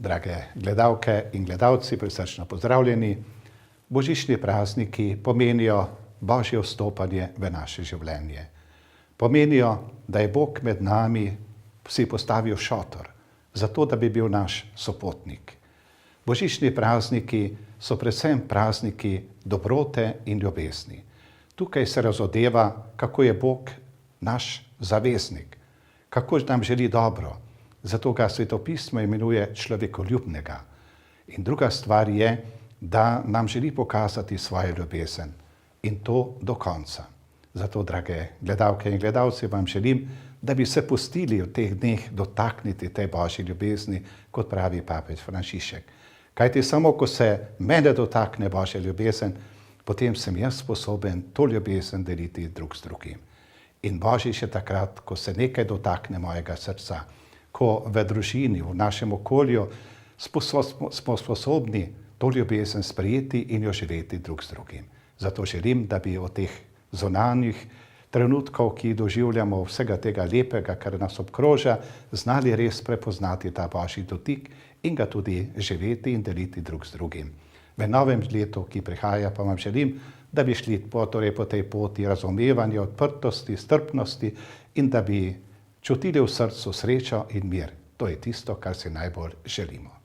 Drage gledalke in gledalci, prisrčno pozdravljeni. Božični prazniki pomenijo Božje vstopanje v naše življenje. Pomenijo, da je Bog med nami si postavil šotor, zato da bi bil naš sopotnik. Božični prazniki so predvsem prazniki dobrote in ljubezni. Tukaj se razodeva, kako je Bog naš zaveznik, kako nam želi dobro. Zato ga Svetopismo imenuje človekoljubnega. In druga stvar je, da nam želi pokazati svojo ljubezen. In to do konca. Zato, drage gledalke in gledalci, vam želim, da bi se pustili v teh dneh dotakniti te Božje ljubezni, kot pravi papež Frančišek. Kajti samo, ko se mene dotakne Božja ljubezen, potem sem jaz sposoben to ljubezen deliti drug z drugim. In Božič je takrat, ko se nekaj dotakne mojega srca, ko v družini, v našem okolju smo sposobni to ljubezen sprejeti in jo živeti drug z drugim. Zato želim, da bi od teh zunanjih trenutkov, ki doživljamo vsega tega lepega, kar nas obkroža, znali res prepoznati ta Božji dotik in ga tudi živeti in deliti drug z drugim. V novem letu, ki prihaja, pa vam želim, da bi šli po tej poti razumevanja, odprtosti, strpnosti in da bi čutili v srcu srečo in mir. To je tisto, kar si najbolj želimo.